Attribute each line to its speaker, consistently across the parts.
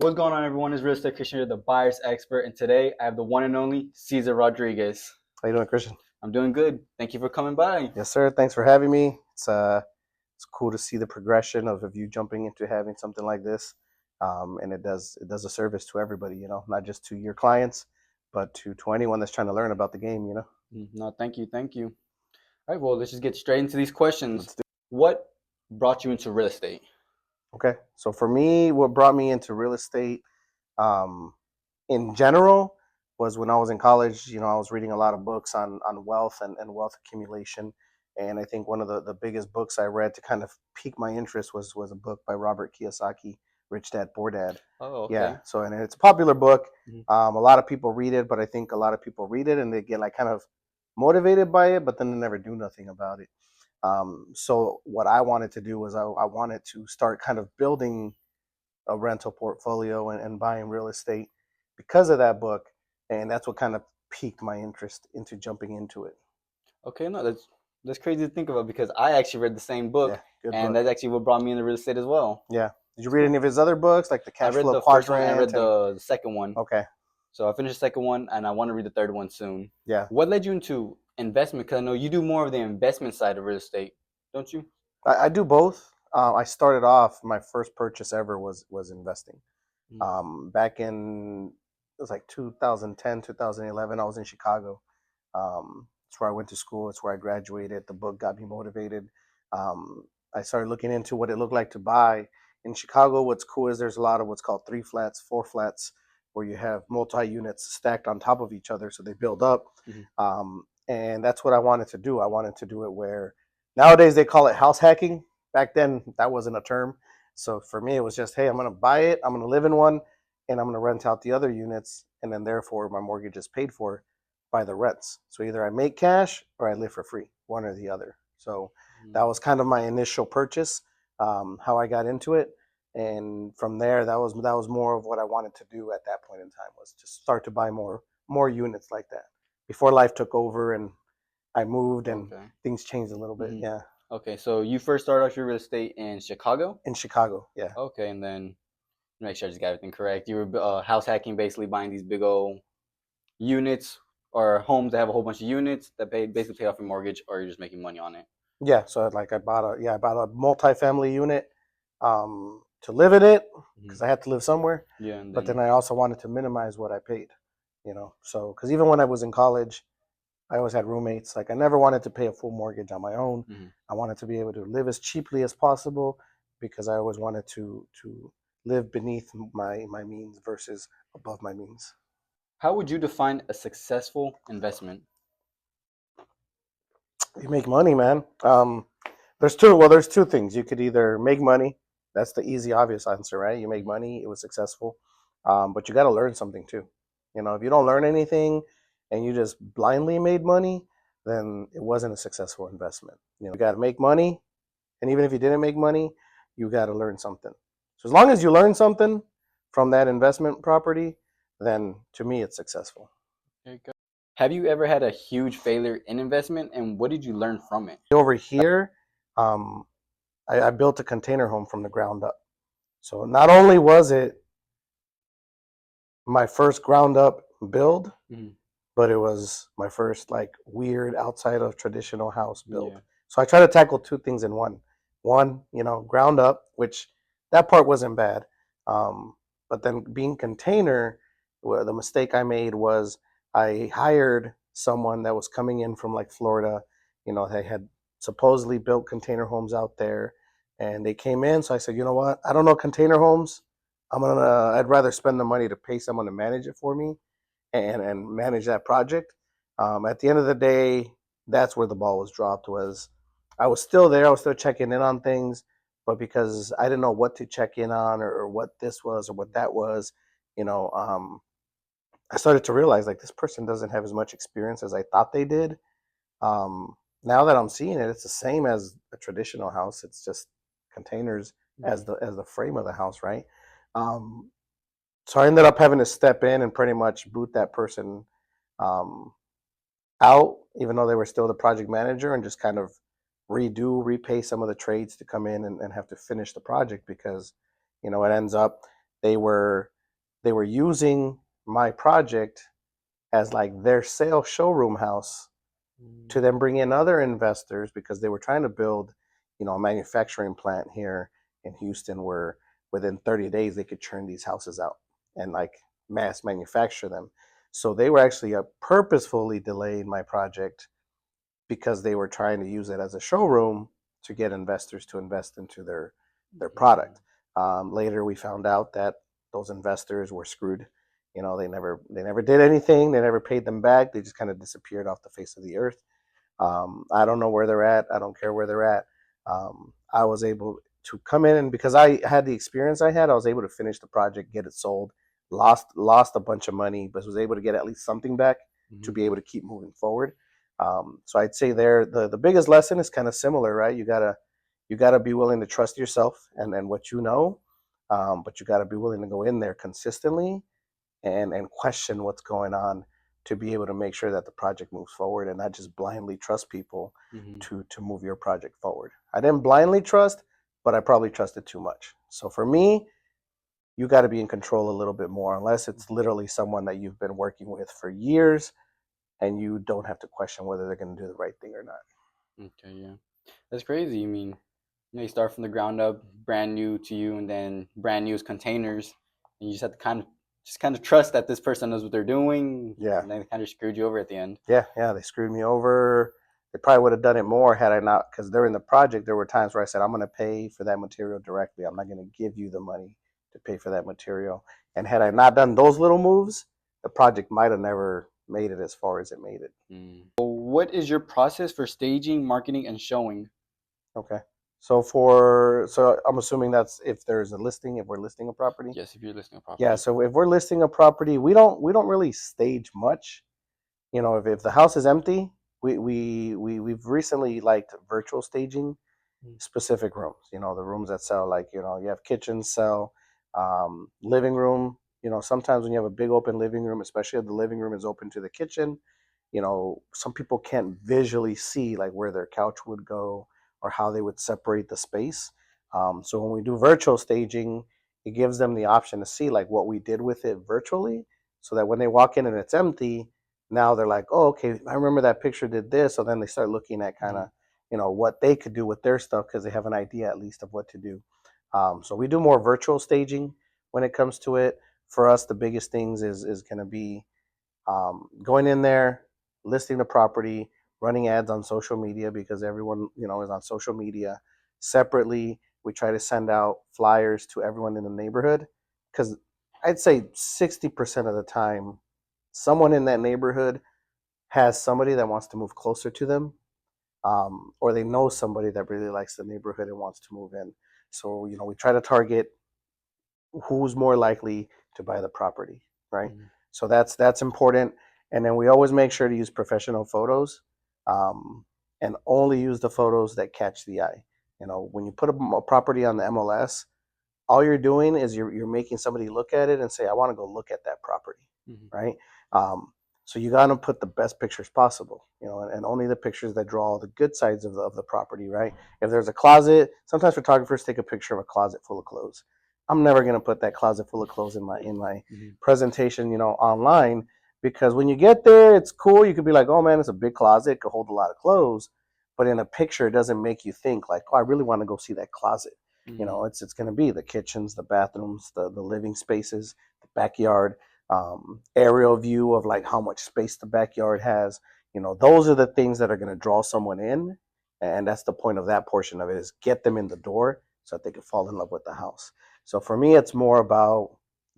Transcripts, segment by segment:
Speaker 1: What's going on, everyone? It's Real Estate Christian here, the buyer's expert, and today I have the one and only Cesar Rodriguez.
Speaker 2: How you doing, Christian?
Speaker 1: I'm doing good. Thank you for coming by.
Speaker 2: Yes, sir. Thanks for having me. It's cool to see the progression of you jumping into having something like this, and it does a service to everybody. Not just to your clients, but to anyone that's trying to learn about the game.
Speaker 1: No, thank you. All right, well, let's just get straight into these questions.
Speaker 2: Let's do.
Speaker 1: What brought you into real estate?
Speaker 2: Okay. So for me, what brought me into real estate, um, in general, was when I was in college. I was reading a lot of books on wealth and wealth accumulation. And I think one of the biggest books I read to kind of pique my interest was a book by Robert Kiyosaki, Rich Dad Poor Dad.
Speaker 1: Oh,
Speaker 2: Yeah.
Speaker 1: okay.
Speaker 2: So, and it's a popular book.
Speaker 1: Mhm.
Speaker 2: A lot of people read it, but I think a lot of people read it and they get like kind of motivated by it, but then they never do nothing about it. So what I wanted to do was I wanted to start kind of building a rental portfolio and buying real estate because of that book, and that's what kind of piqued my interest into jumping into it.
Speaker 1: Okay, no, that's crazy to think about because I actually read the same book,
Speaker 2: Yeah, good
Speaker 1: and
Speaker 2: book.
Speaker 1: that's actually what brought me into real estate as well.
Speaker 2: Yeah. Did you
Speaker 1: It's
Speaker 2: read
Speaker 1: cool.
Speaker 2: any of his other books, like the
Speaker 1: I
Speaker 2: Cash
Speaker 1: read
Speaker 2: Flow
Speaker 1: the first one and I
Speaker 2: Quadrant?
Speaker 1: read
Speaker 2: And
Speaker 1: the second one.
Speaker 2: okay,
Speaker 1: So I finished the second one, and I want to read the third one soon.
Speaker 2: yeah,
Speaker 1: What led you into investment? Because I know you do more of the investment side of real estate, don't you?
Speaker 2: I do both. I started off, my first purchase ever was investing.
Speaker 1: Mm.
Speaker 2: Back in, it was like 2010, 2011. I was in Chicago. It's where I went to school. It's where I graduated. The book got me motivated. Um, I started looking into what it looked like to buy in Chicago. What's cool is there's a lot of what's called three flats, four flats, where you have multi units stacked on top of each other, so they build up.
Speaker 1: Mhm.
Speaker 2: And that's what I wanted to do. I wanted to do it where nowadays they call it house hacking. Back then, that wasn't a term. So for me, it was just, hey, I'm going to buy it, I'm going to live in one, and I'm going to rent out the other units, and then therefore my mortgage is paid for by the rents. So either I make cash or I live for free, one or the other. So that
Speaker 1: Mm.
Speaker 2: was kind of my initial purchase, how I got into it, and from there, that was more of what I wanted to do at that point in time, was just start to buy more units like that before life took over and I moved and
Speaker 1: Okay.
Speaker 2: things changed a little bit.
Speaker 1: Hmm.
Speaker 2: Yeah,
Speaker 1: Okay, so you first started off your real estate in Chicago?
Speaker 2: in Chicago. Yeah.
Speaker 1: Okay, and then make sure I just got everything correct. You were house hacking, basically buying these big old units or homes that have a whole bunch of units that basically pay off your mortgage, or you're just making money on it.
Speaker 2: Yeah, so like I bought a multi-family unit to live in it
Speaker 1: Hmm.
Speaker 2: because I had to live somewhere,
Speaker 1: Yeah, and
Speaker 2: but then
Speaker 1: then
Speaker 2: I also wanted to minimize what I paid, So because even when I was in college, I always had roommates. Like I never wanted to pay a full mortgage on my own.
Speaker 1: mhm.
Speaker 2: I wanted to be able to live as cheaply as possible because I always wanted to live beneath my means versus above my means.
Speaker 1: How would you define a successful investment?
Speaker 2: You make money, man. There's two things. You could either make money. That's the easy, obvious answer, right? You make
Speaker 1: Mhm.
Speaker 2: money. It was successful, but you got to learn something too. If you don't learn anything and you just blindly made money, then it wasn't a successful investment. You got to make money, and even if you didn't make money, you got to learn something. So as long as you learn something from that investment property, then to me it's successful.
Speaker 1: Okay, good. Have you ever had a huge failure in investment, and what did you learn from it?
Speaker 2: Over here, um, I built a container home from the ground up. So not only was it my first ground up build,
Speaker 1: Mhm.
Speaker 2: but it was my first like weird outside of traditional house build.
Speaker 1: Yeah.
Speaker 2: So I try to tackle two things in one. One, ground up, which that part wasn't bad. Um, but then being container, well, the mistake I made was I hired someone that was coming in from like Florida. They had supposedly built container homes out there, and they came in. So I said, you know what? I don't know container homes. I'd rather spend the money to pay someone to manage it for me and manage that project. At the end of the day, that's where the ball was dropped. Was I was still there, I was still checking in on things, but because I didn't know what to check in on or what this was or what that was, you know, um, I started to realize like this person doesn't have as much experience as I thought they did. Now that I'm seeing it, it's the same as a traditional house. It's just containers as
Speaker 1: Mhm.
Speaker 2: the frame of the house, right? Um, so I ended up having to step in and pretty much boot that person um, out, even though they were still the project manager, and just kind of repay some of the trades to come in and have to finish the project because, it ends up they were they were using my project as like their sale showroom house to then bring in other investors because they were trying to build, a manufacturing plant here in Houston where within 30 days they could churn these houses out and like mass manufacture them. So they were actually purposefully delaying my project because they were trying to use it as a showroom to get investors to invest into their product. Later, we found out that those investors were screwed. They never did anything. They never paid them back. They just kind of disappeared off the face of the earth. I don't know where they're at. I don't care where they're at. I was able to come in, and because I had the experience I had, I was able to finish the project, get it sold. Lost a bunch of money, but was able to get at least something back to be able to keep moving forward. So I'd say there the biggest lesson is kind of similar, right? You gotta be willing to trust yourself and what you know, but you gotta be willing to go in there consistently and question what's going on to be able to make sure that the project moves forward and not just blindly trust people
Speaker 1: Mm-hmm.
Speaker 2: to move your project forward. I didn't blindly trust, but I probably trusted too much. So for me, you got to be in control a little bit more unless it's literally someone that you've been working with for years and you don't have to question whether they're going to do the right thing or not.
Speaker 1: Okay, yeah, that's crazy. I mean, you start from the ground up, brand new to you, and then brand new as containers, and you just have to kind of trust that this person knows what they're doing,
Speaker 2: Yeah.
Speaker 1: and then they kind of screwed you over at the end.
Speaker 2: Yeah, they screwed me over. They probably would have done it more had I not, because during the project, there were times where I said, I'm going to pay for that material directly. I'm not going to give you the money to pay for that material. And had I not done those little moves, the project might have never made it as far as it made it.
Speaker 1: So what is your process for staging, marketing, and showing?
Speaker 2: Okay. So I'm assuming that's if there's a listing, if we're listing a property.
Speaker 1: Yes, if you're listing a
Speaker 2: Yeah,
Speaker 1: property.
Speaker 2: so if we're listing a property, we don't really stage much. If the house is empty, we've recently liked virtual staging specific rooms. The rooms that sell, like, you have kitchens sell, living room. Sometimes when you have a big open living room, especially if the living room is open to the kitchen, some people can't visually see like where their couch would go or how they would separate the space. So when we do virtual staging, it gives them the option to see like what we did with it virtually, so that when they walk in and it's empty, now they're like, oh, okay, I remember that picture did this. So then they start looking at kind of, what they could do with their stuff because they have an idea at least of what to do. So we do more virtual staging when it comes to it. For us, the biggest things is going to be going in there, listing the property, running ads on social media because everyone is on social media. Separately, we try to send out flyers to everyone in the neighborhood because I'd say 60% of the time, someone in that neighborhood has somebody that wants to move closer to them, or they know somebody that really likes the neighborhood and wants to move in. So we try to target who's more likely to buy the property, right?
Speaker 1: Mm-hmm.
Speaker 2: So that's important. And then we always make sure to use professional photos, and only use the photos that catch the eye. When you put a property on the MLS, all you're doing is you're making somebody look at it and say, I want to go look at that property,
Speaker 1: Mm-hmm.
Speaker 2: right? So you got to put the best pictures possible, and only the pictures that draw the good sides of the property, right? If there's a closet, sometimes photographers take a picture of a closet full of clothes. I'm never going to put that closet full of clothes in my
Speaker 1: Mm-hmm.
Speaker 2: presentation, online, because when you get there, it's cool. You could be like, oh man, it's a big closet, it could hold a lot of clothes, but in a picture, it doesn't make you think like, oh, I really want to go see that closet.
Speaker 1: Mm-hmm.
Speaker 2: It's going to be the kitchens, the bathrooms, the living spaces, the backyard, aerial view of like how much space the backyard has. Those are the things that are going to draw someone in, and that's the point of that portion of it, is get them in the door so that they can fall in love with the house. So for me, it's more about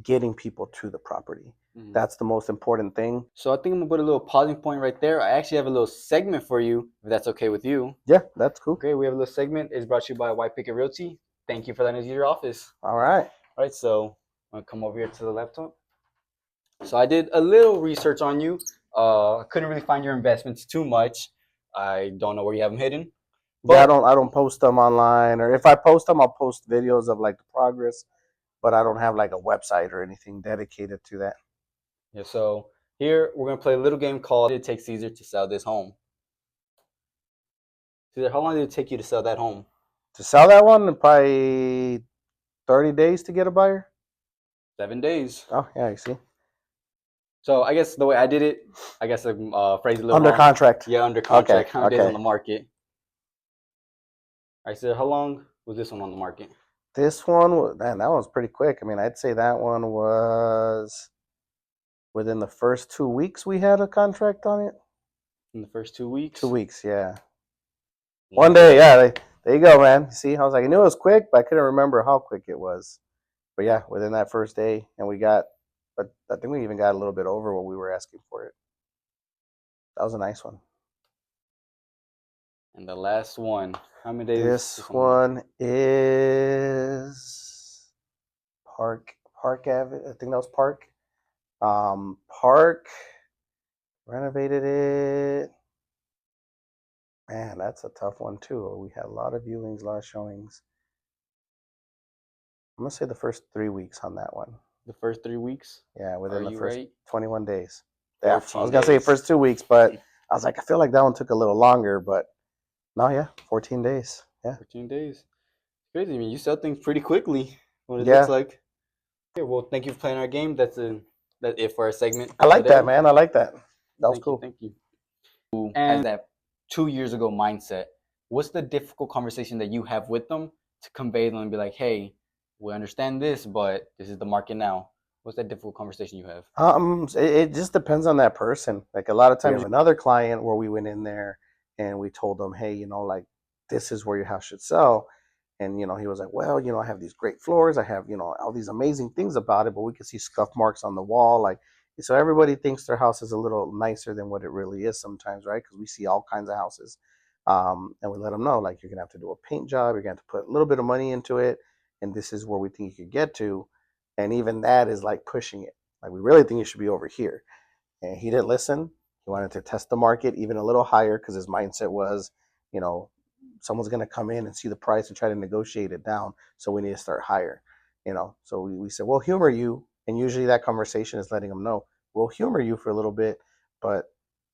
Speaker 2: getting people to the property.
Speaker 1: Mm-hmm.
Speaker 2: That's the most important thing.
Speaker 1: So I think I'm gonna put a little pausing point right there. I actually have a little segment for you, if that's okay with you.
Speaker 2: Yeah, that's cool.
Speaker 1: Okay, we have a little segment. It's brought to you by White Picket Realty. Thank you for letting us use your office.
Speaker 2: All right.
Speaker 1: All right, so I'm gonna come over here to the laptop. So I did a little research on you. I couldn't really find your investments too much. I don't know where you have them hidden,
Speaker 2: Yeah, I
Speaker 1: but
Speaker 2: don't I don't post them online, or if I post them, I'll post videos of like the progress, but I don't have like a website or anything dedicated to that.
Speaker 1: yeah. So here we're gonna play a little game called "Did it take Caesar to sell this home?" Caesar, how long did it take you to sell that home?
Speaker 2: To sell that one, probably 30 days to get a buyer.
Speaker 1: 7 days.
Speaker 2: Oh yeah, you see,
Speaker 1: So I guess the way I did it, I guess I phrased it a little
Speaker 2: under
Speaker 1: wrong.
Speaker 2: contract.
Speaker 1: Yeah, under
Speaker 2: Okay,
Speaker 1: contract. How many days on
Speaker 2: okay.
Speaker 1: the market? I said, how long was this one on the market?
Speaker 2: This one, man, that one's pretty quick. I mean, I'd say that one was within the first 2 weeks we had a contract on it.
Speaker 1: In the first two
Speaker 2: 2
Speaker 1: weeks?
Speaker 2: weeks, yeah. One
Speaker 1: One
Speaker 2: day,
Speaker 1: day.
Speaker 2: yeah. There you go, man. See, I was like, I knew it was quick, but I couldn't remember how quick it was. But yeah, within that first day, and we got, but I think we even got a little bit over what we were asking for it. That was a nice one.
Speaker 1: And the last one, how many days
Speaker 2: This
Speaker 1: was on the market?
Speaker 2: one is Park Avenue. I think that was Park. Park renovated it. Man, that's a tough one too. We had a lot of viewings, a lot of showings. I'm gonna say the first 3 weeks on that one.
Speaker 1: The first 3 weeks?
Speaker 2: Yeah,
Speaker 1: Are
Speaker 2: within the
Speaker 1: you
Speaker 2: first
Speaker 1: right?
Speaker 2: 21 days. Yeah, I
Speaker 1: 14
Speaker 2: was gonna say
Speaker 1: days.
Speaker 2: first 2 weeks, but I was like, I feel like that one took a little longer. But no, yeah, 14 days. Yeah,
Speaker 1: 14 days. Crazy. I mean, you sell things pretty quickly. What it looks
Speaker 2: yeah.
Speaker 1: like. Okay, well, thank you for playing our game. That's it for our segment
Speaker 2: I like that,
Speaker 1: today.
Speaker 2: man. I like that. That was
Speaker 1: Thank you,
Speaker 2: cool.
Speaker 1: thank you. And that 2 years ago mindset. What's the difficult conversation that you have with them to convey them and be like, hey, we understand this, but this is the market now. What's that difficult conversation you have?
Speaker 2: It just depends on that person. Like a lot of times, we have another client where we went in there and we told them, hey, like this is where your house should sell. And he was like, well, I have these great floors. I have all these amazing things about it, but we can see scuff marks on the wall. Like, so everybody thinks their house is a little nicer than what it really is sometimes, right? Because we see all kinds of houses, and we let them know, like, you're gonna have to do a paint job. You're gonna have to put a little bit of money into it, and this is where we think you could get to. And even that is like pushing it. Like, we really think you should be over here. And he didn't listen. He wanted to test the market even a little higher because his mindset was, you know, someone's going to come in and see the price and try to negotiate it down. So we need to start higher. So we said, we'll humor you. And usually that conversation is letting them know, we'll humor you for a little bit, but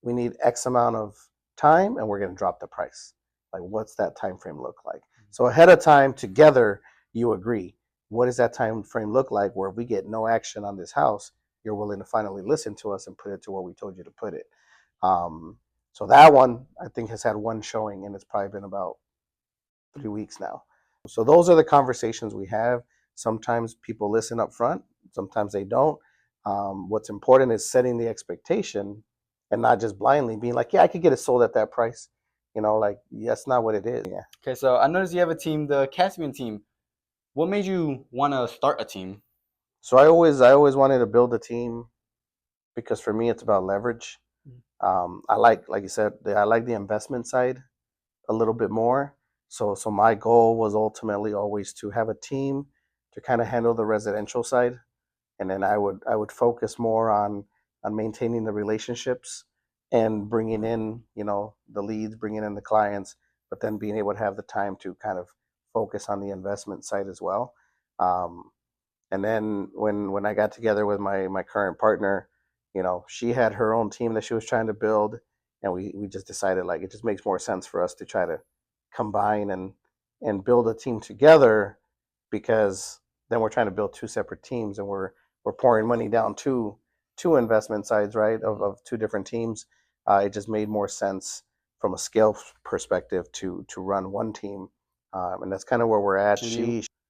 Speaker 2: we need X amount of time and we're going to drop the price. Like, what's that time frame look like? So ahead of time, together, you agree. What does that time frame look like where if we get no action on this house, you're willing to finally listen to us and put it to where we told you to put it? Um, so that one, I think, has had one showing, and it's probably been about 3 weeks now. So those are the conversations we have. Sometimes people listen up front, sometimes they don't. What's important is setting the expectation and not just blindly being like, yeah, I could get it sold at that price. Like, that's not what it is. Yeah.
Speaker 1: Okay, so I noticed you have a team, the Caspian team. What made you want to start a team?
Speaker 2: So I always wanted to build a team because for me it's about leverage. I like you said, I like the investment side a little bit more. So my goal was ultimately always to have a team to kind of handle the residential side, and then I would focus more on maintaining the relationships and bringing in the leads, bringing in the clients, but then being able to have the time to kind of focus on the investment side as well. Um, and then when I got together with my current partner, she had her own team that she was trying to build, and we just decided, like, it just makes more sense for us to try to combine and build a team together, because then we're trying to build two separate teams, and we're pouring money down two investment sides, right, of two different teams. It just made more sense from a scale perspective to run one team, and that's kind of where we're at.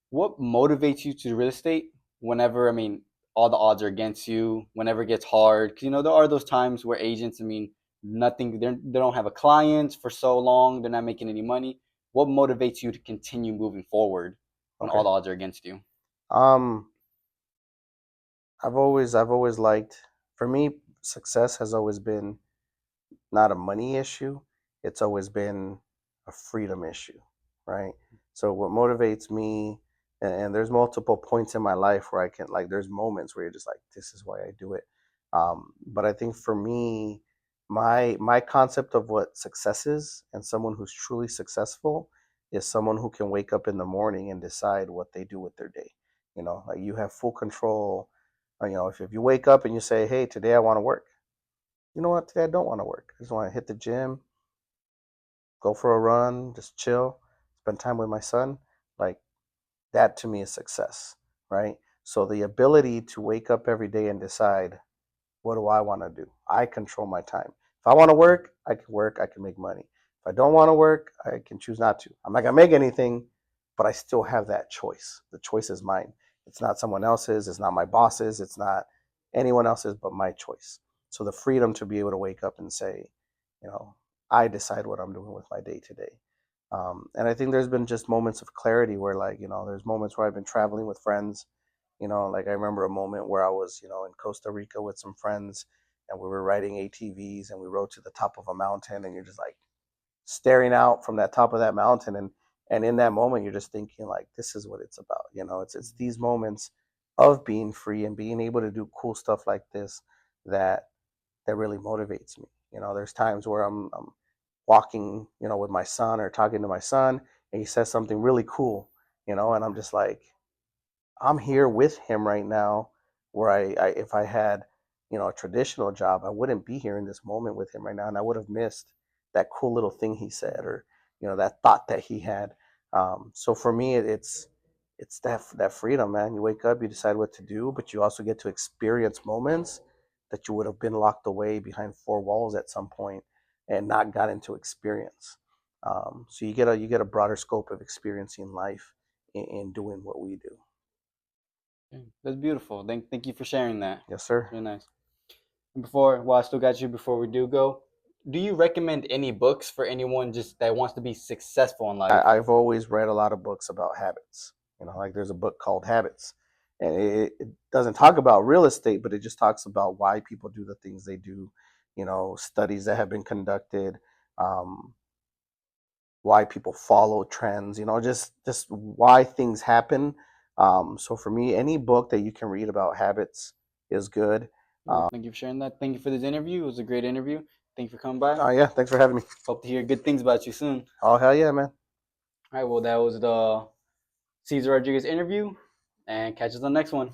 Speaker 1: What motivates you to do real estate whenever, I mean, all the odds are against you, whenever it gets hard? Because, there are those times where agents, I mean, nothing, they don't have a client for so long, they're not making any money. What motivates you to continue moving forward when all
Speaker 2: Okay.
Speaker 1: the odds are against you?
Speaker 2: Um, I've always liked, for me, success has always been not a money issue. It's always been a freedom issue, right? So what motivates me, and there's multiple points in my life where I can, like, there's moments where you're just like, this is why I do it. But I think for me, my concept of what success is, and someone who's truly successful, is someone who can wake up in the morning and decide what they do with their day. Like, you have full control. If you wake up and you say, hey, today I want to work, you know what? Today I don't want to work. I just want to hit the gym, go for a run, just chill, spend time with my son. Like, that to me is success, right? So the ability to wake up every day and decide, what do I want to do? I control my time. If I want to work, I can make money. If I don't want to work, I can choose not to. I'm not going to make anything, but I still have that choice. The choice is mine. It's not someone else's, it's not my boss's, it's not anyone else's but my choice. So the freedom to be able to wake up and say, you know, I decide what I'm doing with my day to day. And I think there's been just moments of clarity where, like, there's moments where I've been traveling with friends. Like I remember a moment where I was, in Costa Rica with some friends, and we were riding ATVs and we rode to the top of a mountain, and you're just like staring out from that top of that mountain, and in that moment you're just thinking, like, this is what it's about. It's these moments of being free and being able to do cool stuff like this that really motivates me. There's times where I'm walking, with my son or talking to my son, and he says something really cool, and I'm just like, I'm here with him right now. Where I if I had, a traditional job, I wouldn't be here in this moment with him right now, and I would have missed that cool little thing he said, or that thought that he had. So for me, it's that freedom, man. You wake up, you decide what to do, but you also get to experience moments that you would have been locked away behind four walls at some point and not gotten to experience. So you get a broader scope of experiencing life in doing what we do.
Speaker 1: Okay, that's beautiful. Thank you for sharing that.
Speaker 2: Yes,
Speaker 1: It's
Speaker 2: sir.
Speaker 1: really nice. And while I still got you, before we do go, do you recommend any books for anyone just that wants to be successful in life?
Speaker 2: I've always read a lot of books about habits. Like there's a book called Habits, and it doesn't talk about real estate, but it just talks about why people do the things they do. Studies that have been conducted, um, why people follow trends. Just why things happen. So for me, any book that you can read about habits is good.
Speaker 1: Well, thank you for sharing that. Thank you for this interview. It was a great interview. Thank you for coming by.
Speaker 2: Oh yeah, thanks for having me.
Speaker 1: Hope to hear good things about you soon.
Speaker 2: Oh hell yeah, man.
Speaker 1: All right, well, that was the Cesar Rodriguez interview, and catch us on the next one.